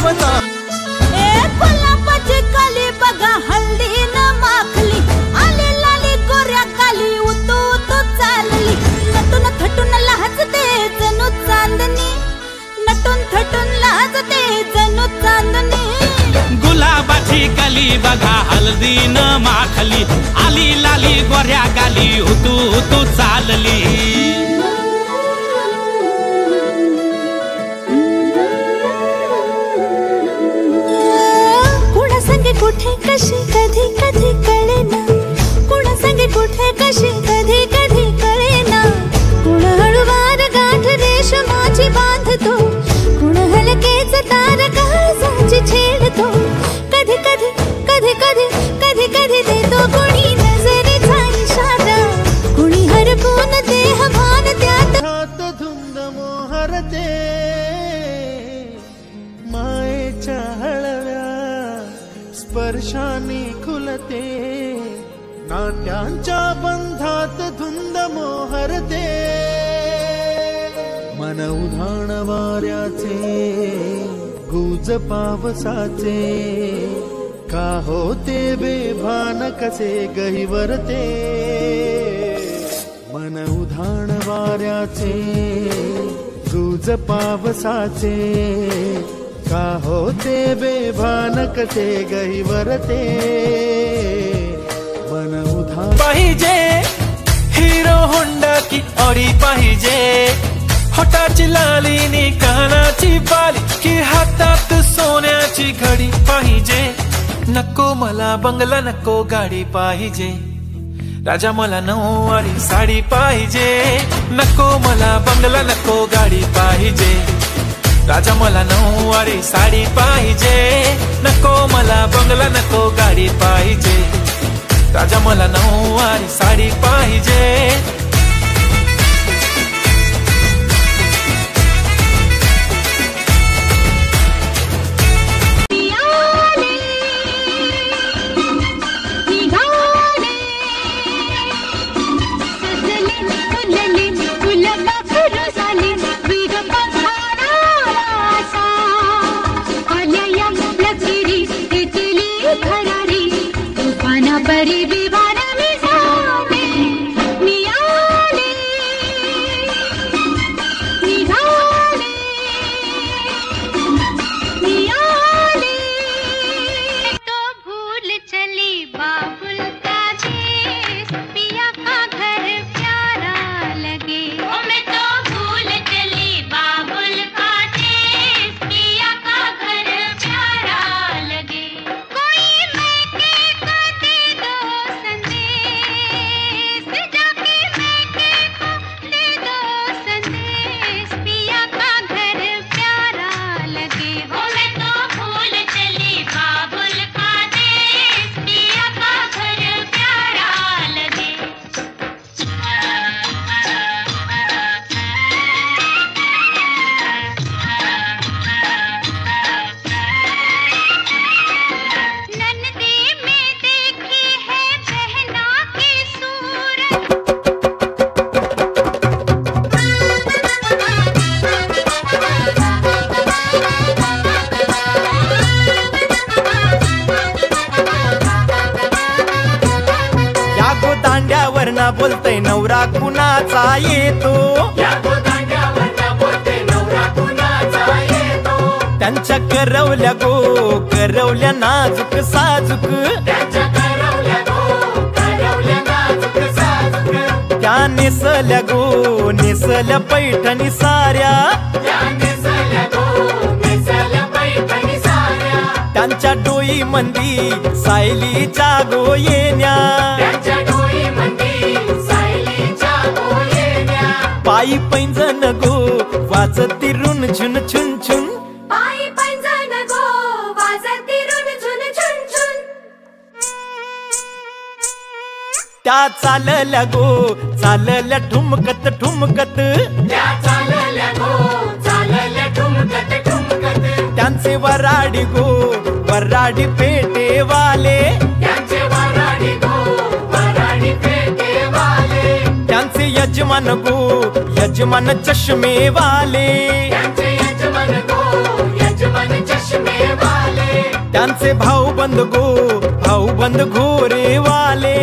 पावसा गुलाबाची काली बघा हल्दी न माखली आली लाली गोऱ्या काली उतू उतू चालली नटून थटून लाजते जणू चांदणी नटून थटून लाजते जणू चांदणी गुलाबाची कली बघा हल्दी न माखली आली लाली गोऱ्या गाली उतू उतू चालली कुणा संगे कुठे कशी कधी कधी कळेना कुणा संगे कुठे कशी कधी कधी कळेना कुण हळूवार गाठ रेशमाची बांधतो कुण हलकेच तार काळजाची छेडतो कधी कधी कधी कधी कधी कधी देतो कुणी नजरेचा इशारा कुणी हरपून देह भान त्यात हात धुंद मोहरते मायेच्या हळव्या स्पर्शाने खुलते नाट्यांच्या बंधात धुंद मोहरते मन उधाण वाऱ्याचे गुज पावसाचे का होते बेभान कसे गहिवरते मन उधाण वाऱ्याचे गुज पावसाचे का होते बेभान कसे गहिवरते मन उधाण पाहिजे हिरो होंडा की ऑडी पाहिजे होटाची लाली नी कानाची बाली की हातात सोन्याची घडी पाहिजे नको मला बंगला नको गाडी पाहिजे राजा मला नऊवारी साडी पाहिजे नको मला बंगला नको गाडी पाहिजे राजा मला नऊवारी साडी पाहिजे नको मला बंगला नको गाडी पाहिजे राजा मला नऊवारी साडी पाहिजे बरी विवान मिजाने मियाले निघाले मियाले तो भूल चली बाबुल का देश पिया का घर प्यारा लगे ओ मैं तो भूल चली बाबुल का देश पिया का घर प्यारा लगे कोई मैके को दे दो संदेश जाके मैके को दे दो संदेश पिया का घर प्यारा लगे हो मैं तो भूल चली बाबुल का देश पिया का घर प्यारा लगे नन्दी में देखी है बहना की सूरत या गोदांड्यावर ना बोलतय नवरा कुणाचा येतो त्यांच्या करवल्या गो करवल्या नाजूक साजूक त्या नेसल्या गो नेसल्या पैठणी साऱ्या त्यांच्या डोई मंदी सायलीच्या गो येण्या पायी पैंजण गो वाजती रुन झुन छुन छुन पायी पैंजण गो वाजती रुन झुन छुन छुन त्या चालल्या गो चालल्या ठुमकत ठुमकत त्यांचे वराडी गो वराडी पेटे वाले त्यांचे यजमान गो यजमान चष्मे वाले यजमान गो यजमान चष्मे त्यांचे भाऊबंद घोरे वाले,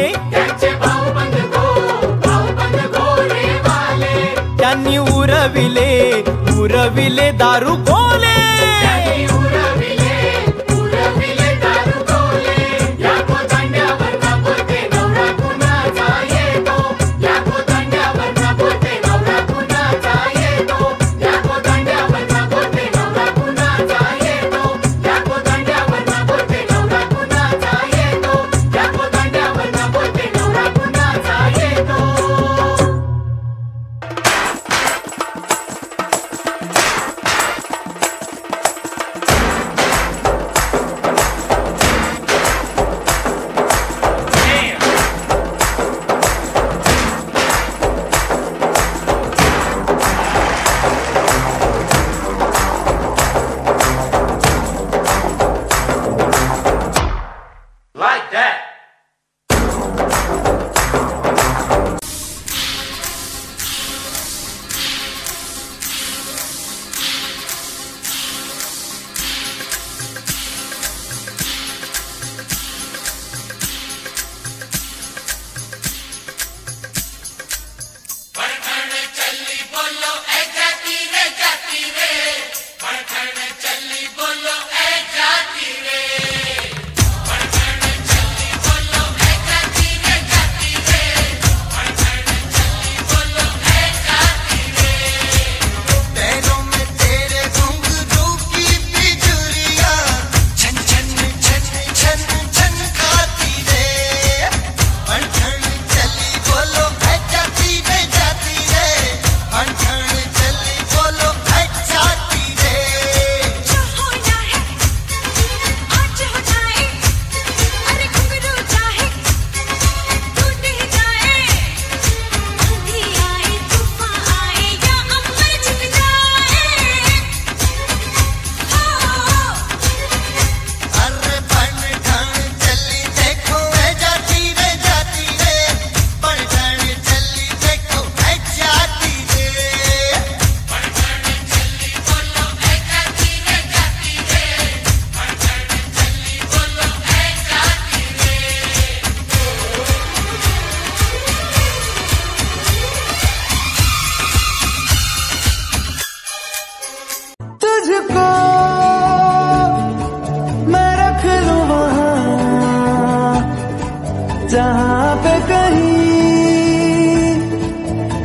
त्यांनी उरविले दारू गोले. जहाँ पे कहीं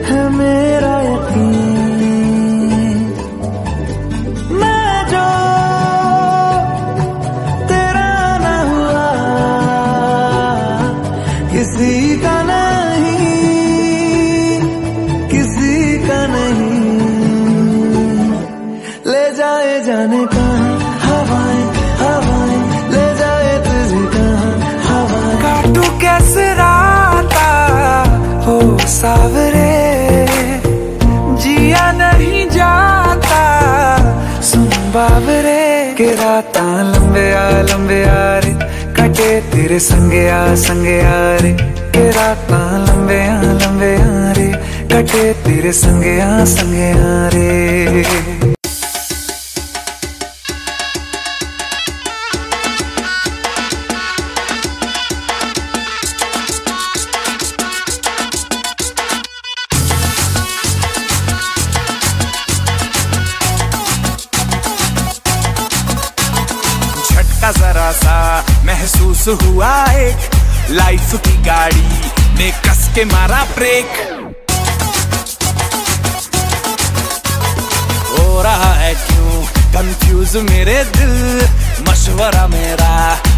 है मेरा यकीन, मैं जो तेरा न हुआ किसी का नहीं, ले जाए जाने का हवाएं ले जाए तुझे कहाँ हवाएं। काटू कैसे राता हो सावरे, जिया नहीं जाता सुन बाबरे, के राता लंबे आ रे कटे तेरे संगे आ रे, के राता लंबे आ रे कटे तेरे संगे आ रे। जरा सा महसूस हुआ एक, लाइफ की गाड़ी ने कस के मारा ब्रेक, हो रहा है क्यों कंफ्यूज मेरे दिल, मशवरा मेरा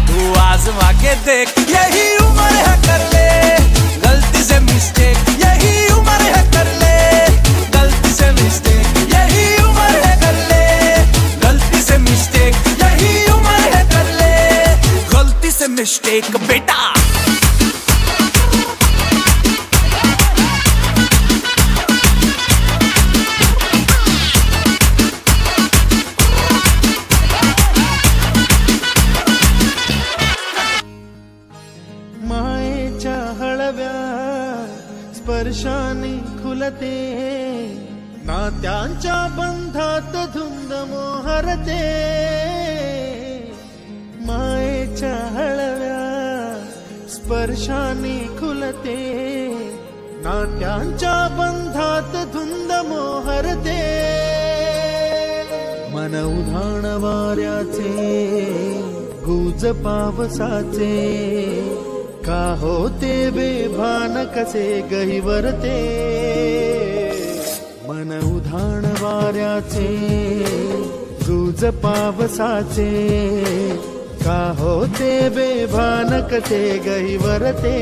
तू आजमा के देख, यही उम्र है कर ले गलती से मिस्टेक, यही उम्र है कर ले गलती से मिस्टेक, यही उम्र है कर ले गलती से मिस्टेक, यही उम्र है कर ले गलती से मिस्टेक बेटा। मायेच्या हळव्या स्पर्शाने खुलते, नात्यांच्या बंधात धुंद मोहरते, मायेच्या हळव्या स्पर्शाने खुलते, नात्यांच्या बंधात धुंद मोहरते, मन उधाण वाऱ्याचे गुज पावसाचे, का होते बेभान कसे गहिवरते, मन उधाण वाऱ्याचे गुज पावसाचे, का होते बेभान कसे गहिवरते.